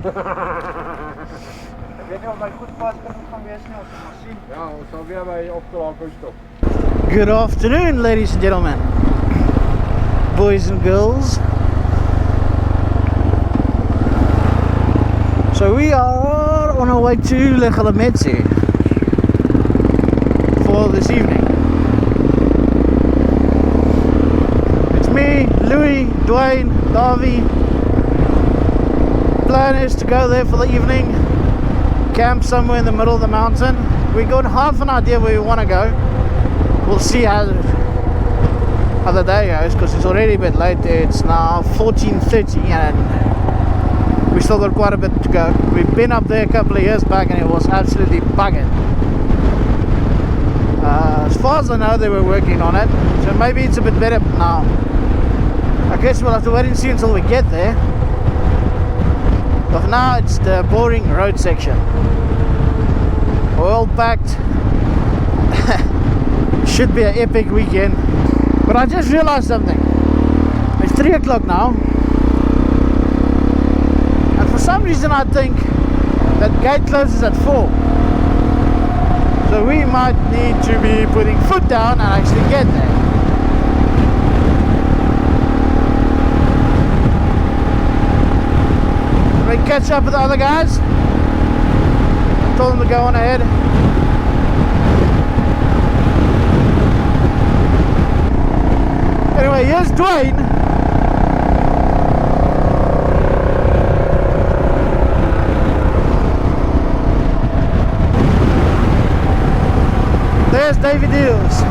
Ek weet nie of my goed pas genoeg gaan wees nie, ons gaan sien. Ja, ons sal weer by opgelaat stop. Good afternoon, ladies and gentlemen, boys and girls. So we are on our way to Lekgalameetse for this evening. It's me, Louis, Dwayne, Davy. Plan is to go there for the evening, camp somewhere in the middle of the mountain. We got half an idea where we want to go. We'll see how the day goes, because it's already a bit late. It's now 14:30 and we still got quite a bit to go. We've been up there a couple of years back and it was absolutely bugging. As far as I know, they were working on it, so maybe it's a bit better now. I guess we'll have to wait and see until we get there. But for now, it's the boring road section. All packed. Should be an epic weekend. But I just realized something. It's 3 o'clock now. And for some reason I think that gate closes at 4. So we might need to be putting foot down and actually get there. We catch up with the other guys. I told them to go on ahead. Anyway, here's Dwayne. There's David Deals.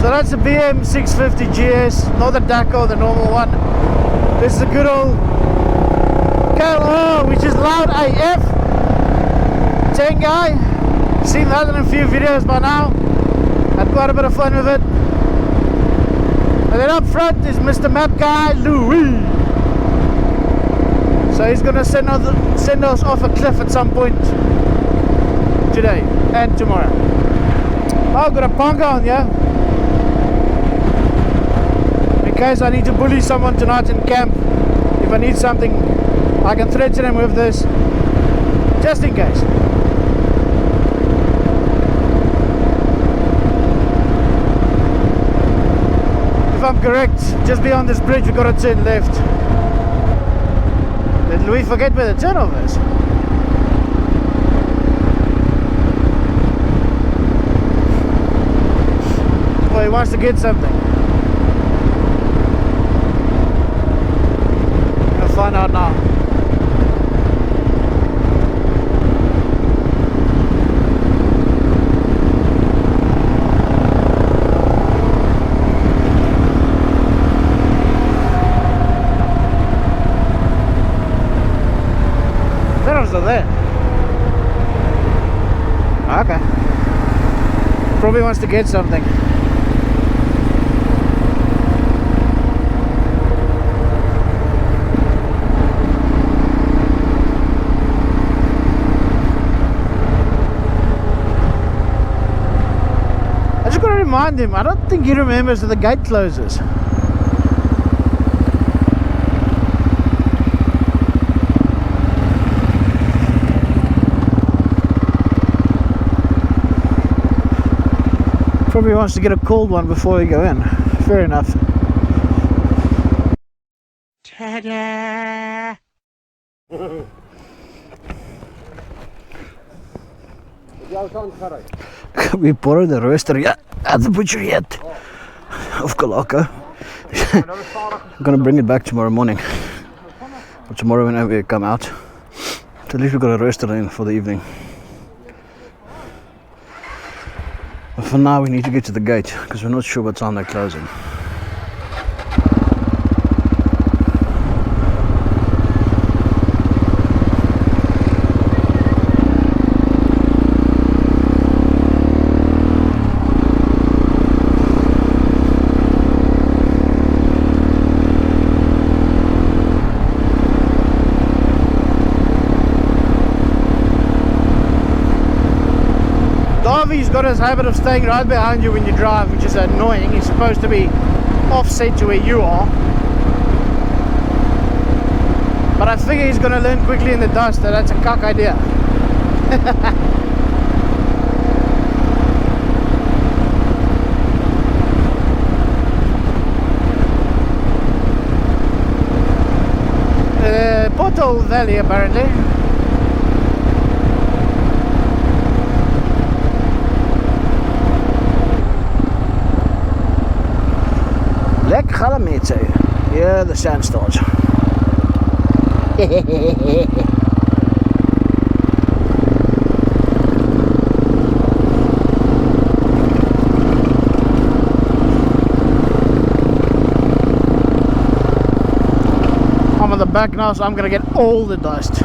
So that's a BM 650 GS, not the Dakar, the normal one. This is a good old KLR, which is loud AF. 10 guy. Seen that in a few videos by now. Had quite a bit of fun with it. And then up front is Mr. Map Guy Louis. So he's gonna send us off a cliff at some point today and tomorrow. Oh, I've got a panga on, yeah. In case I need to bully someone tonight in camp, if I need something, I can threaten him with this, just in case. If I'm correct, just beyond this bridge we've got to turn left. Did Louis forget where the turnover is? Oh, he wants to get something. Find out now. They're also there. Okay. Probably wants to get something. Remind him, I don't think he remembers that the gate closes. Probably wants to get a cold one before we go in. Fair enough. Ta-da! We borrowed the roaster at the butchery yet of Kalaka. I'm gonna bring it back tomorrow morning, or tomorrow whenever we come out. So at least we've got a roaster in for the evening. But for now we need to get to the gate because we're not sure what time they're closing. Harvey's got his habit of staying right behind you when you drive, which is annoying. He's supposed to be offset to where you are. But I figure he's gonna learn quickly in the dust that that's a cock idea. Pothole Valley apparently. Lekgalameetse. Yeah, the sandstars. I'm on the back now, so I'm gonna get all the dust.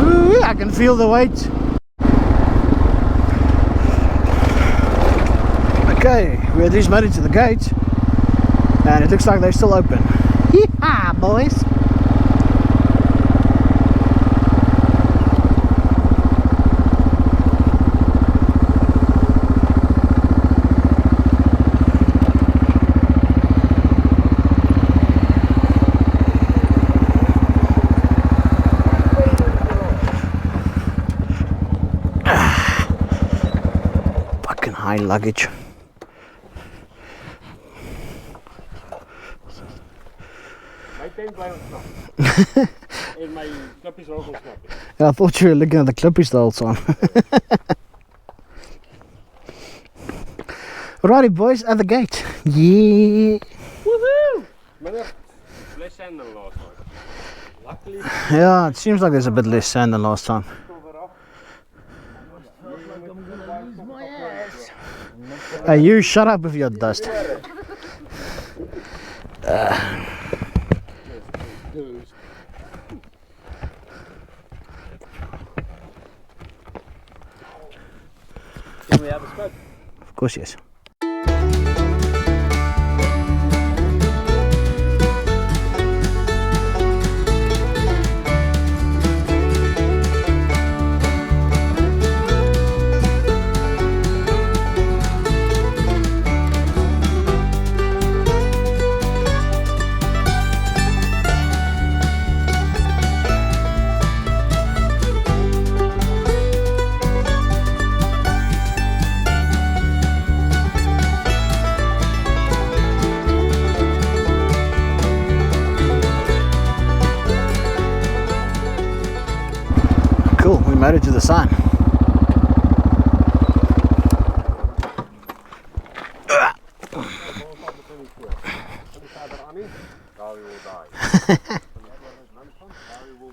Ooh, I can feel the weight. Okay, we at least made it to the gate, and it looks like they're still open. Yeehaw, boys! High luggage. My tent blijft ontsnappen. En mijn knopjes ook ontsnappen. Yeah, I thought you were looking at the clippies the whole time. Alrighty boys, at the gate. Yeah. Woohoo! Maar less sand than last time. Luckily. Yeah, it seems like there's a bit less sand than last time. Hey, you shut up with your dust. Can we have a smoke? Of course, yes. Cool, we made it to the sign.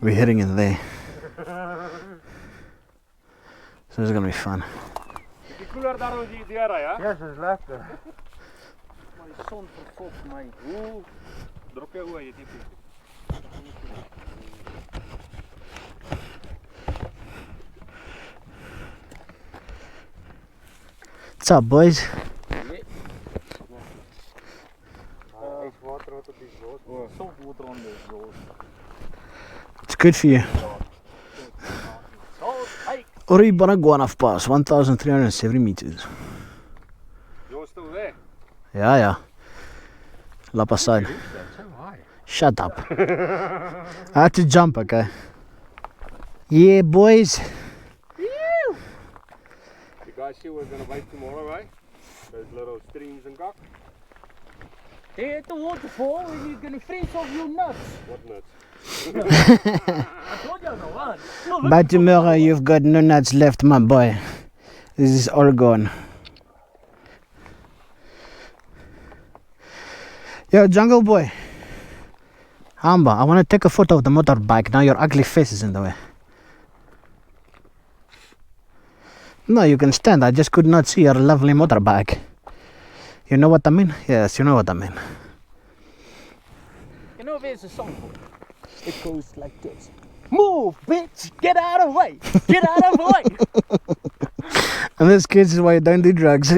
We're heading in there. So this is gonna be fun. Die koeler daar rond die deur, ja? Ja, dat is lekker. Maar die zon verkopt my. Hoe drop jy oor jy tipe. What's up, boys? Water wat op die zoot. Saltwater on the zoot. It's good for you. Ori Baragwanaf Pass, 1,370 meters. You're still there? Yeah, yeah. La Passade. That's so high. Shut up. I had to jump, okay? Yeah, boys. You guys see we're gonna wait tomorrow, right? Those little streams and cock. Hey, at the waterfall and you're gonna freeze off your nuts. What nuts? I told you the one. No, By tomorrow, you've got no nuts left, my boy. This is all gone. Yo, Jungle Boy. Hamba, I want to take a photo of the motorbike. Now your ugly face is in the way. No, you can stand. I just could not see your lovely motorbike. You know what I mean? Yes, you know what I mean. you know there's a song for it. It goes like this. Move, bitch! Get out of the way! Get out of the way! And this kid's way, don't do drugs.